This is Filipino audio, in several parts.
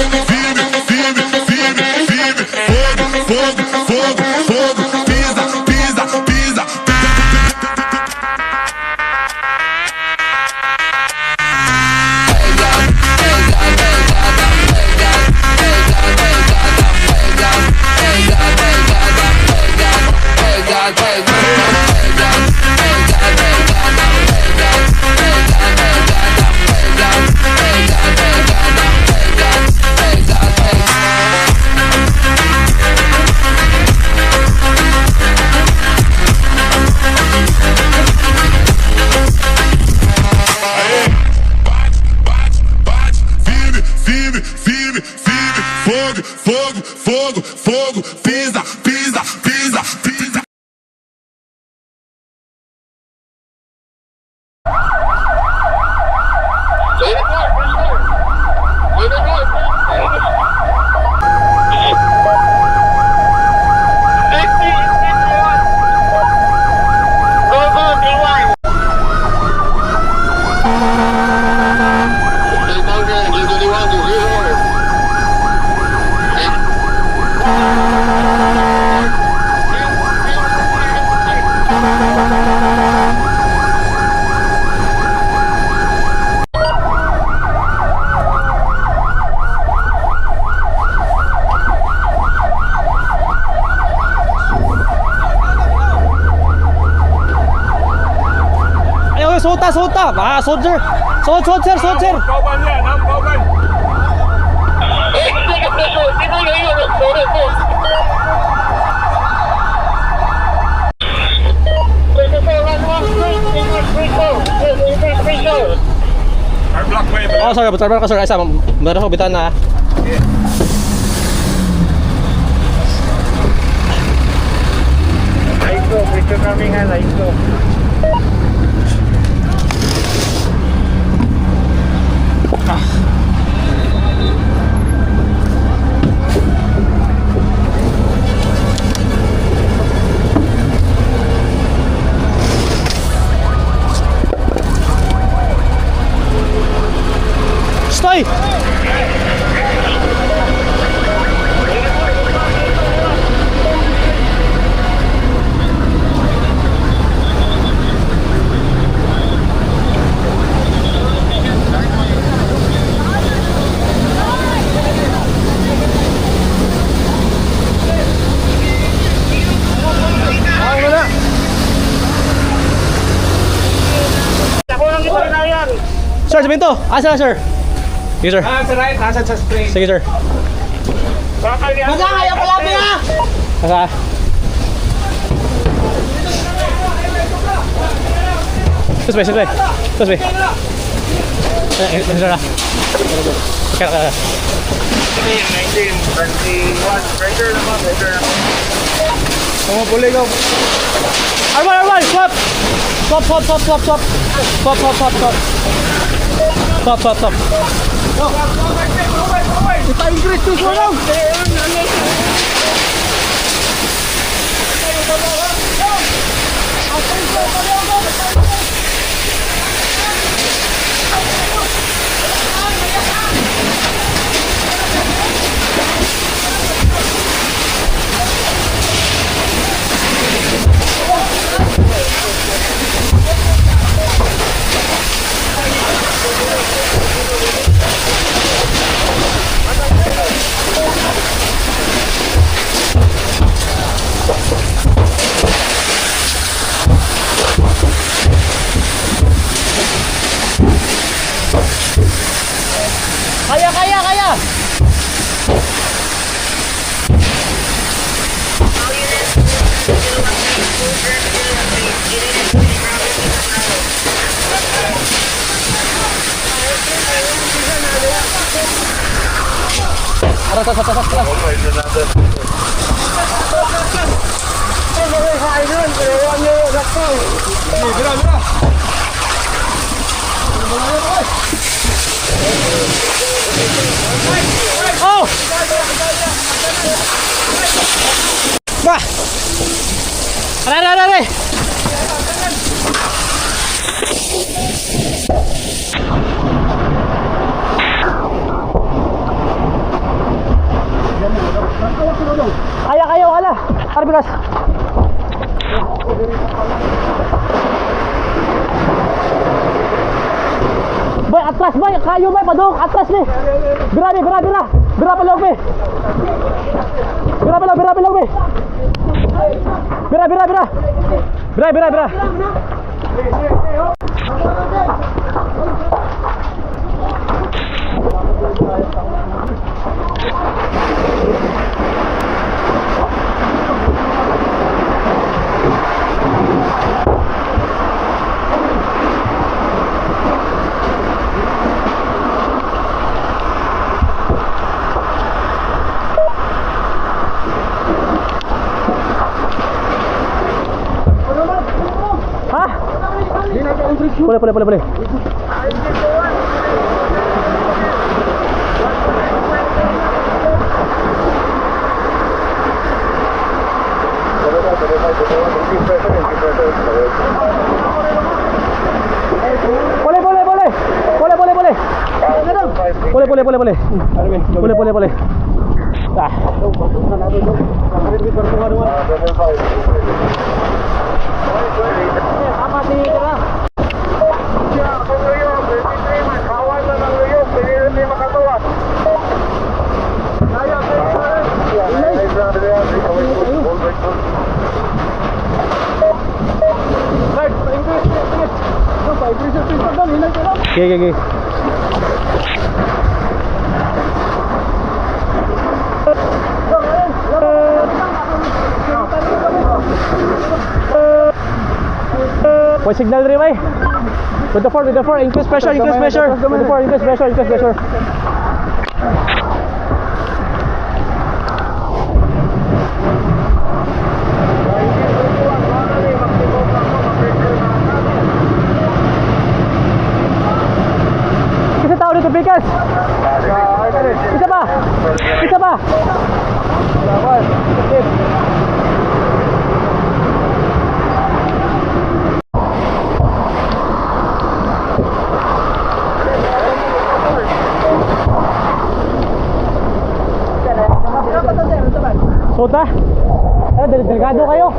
firme, firme, firme, firme. Fogo, fogo, fogo, fogo. Pisa, pisa, pisa. Firme, firme, firme, fogo, fogo, fogo, fogo, pisa, pisa, pisa, pisa. Suot ah, soldier. Suot sir, suot sir. Kauban yan, ang kauban. Our block way. Oh, sorry, betul ka sir. Ay, sa meron ko bitan na. Aiso, picture kami nga, Aiso. Stoy! Sir, sabihin to. Asa, sir? Sige, sir. Sa right, nasa sa screen. Sige, sir. Baka ayaw ko lang na! Asa? Sus, be, sus, be. Sus, be. Sir, na. Kaya. 1921. Rider naman, rider naman. Mga puligaw. Arman, swap! Swap, swap, swap, swap, swap. Swap, swap, swap, swap. Swap, swap, swap. Ipa-increase to slow down! Kaya! Oh! Bah! Aray! Boy, atras boy, kayo boy, padung, atras ni. Bira ni, bira, bira. Bira pa lang, boy. Bira pa lang, boy. Bira, bira, bira. Bira, bira, bira. Ha? Boleh. Boleh. Ah. Okay. Boy, signal rin bay. With the 4, increase pressure. With the 4, increase pressure. Kasi tao dito, Pikas. Isa pa. Sota? Delikado kayo.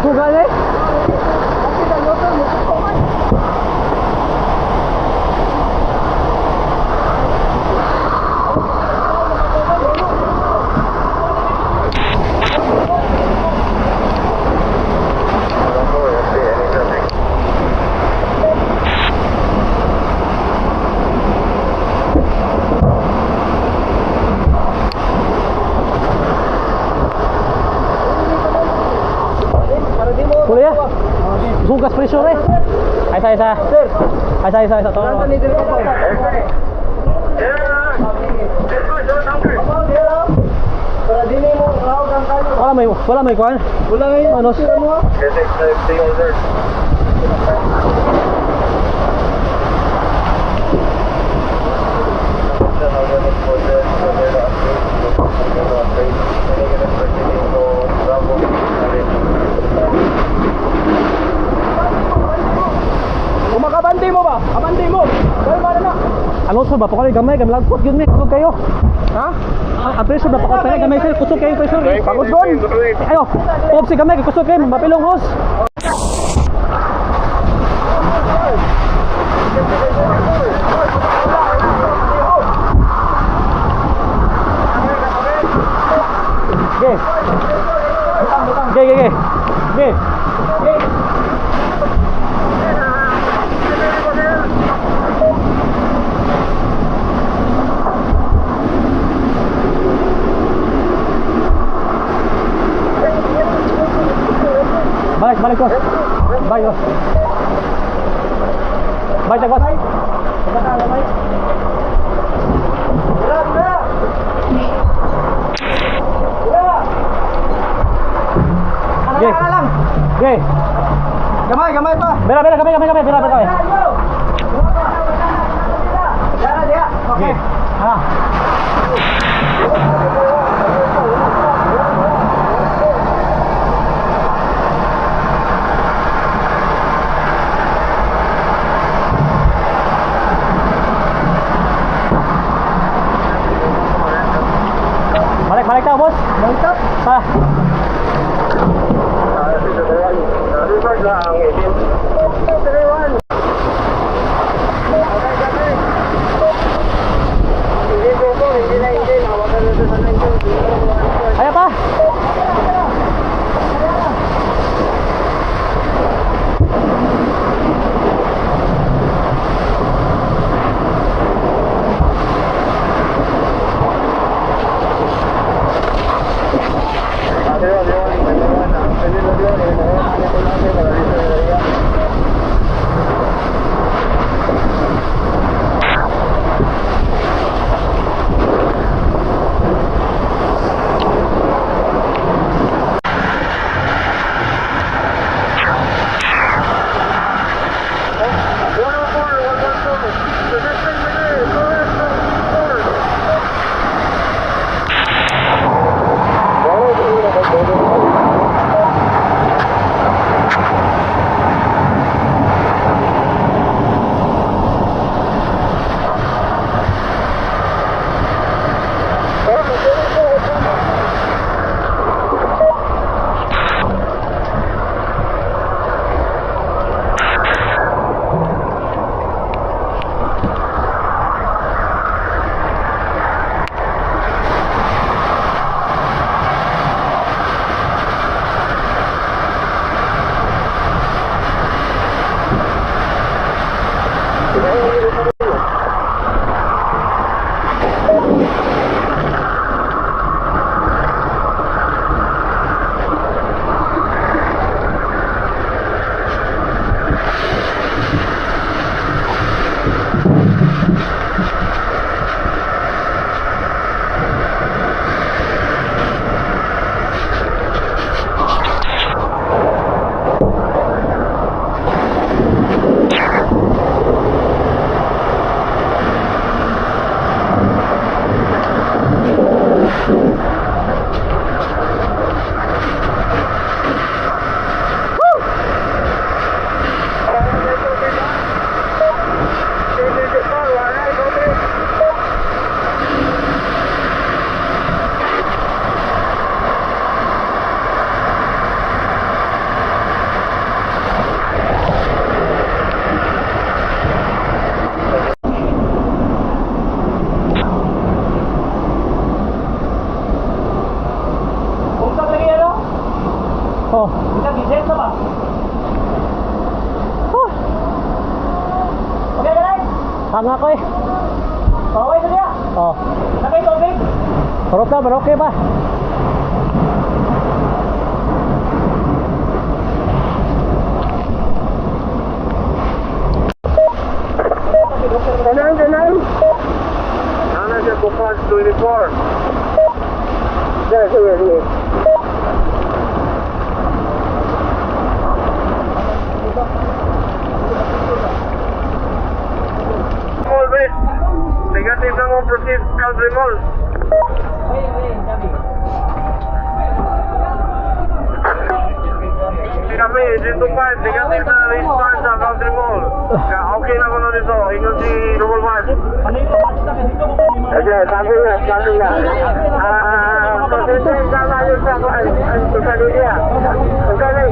Sugan eh. Boleh ya? Sugas pressure eh. Ay sa. Tolong. Wala may kuan. Wala may manos. Abante mo ba? Abante mo. Dahil ba na? Ano sa ba? Pakali gamay lagpot yun ni. Kusog kayo. Ha? Ang pressure na pakot tayo gamay sir. Kusog kayo pressure. Pagod doon. Ayo. Pop si gamay kusog kayo. Mapilong hos. Okay. Balik ko. Balik ko. Balik ko. Okay. Gamay pa. Bera, gamay. Bungkag lagi ano? Oh. Ilang gisel sa ba? Oh. Okay ka lang? Tanga ko eh. Okay na niya? Oh. Nakay tubig? Parok ka, parok ba? Ganun. Ano siya bukas 24? Sige. Mall base. Negative na mo proceed Calvary Mall. Kami, dito pa, negative na restart sa Calvary Mall. Okay na ko na dito. Ingon si Double Match. Okay, sabi na. Proceed sa mga sa dunia. Okay na,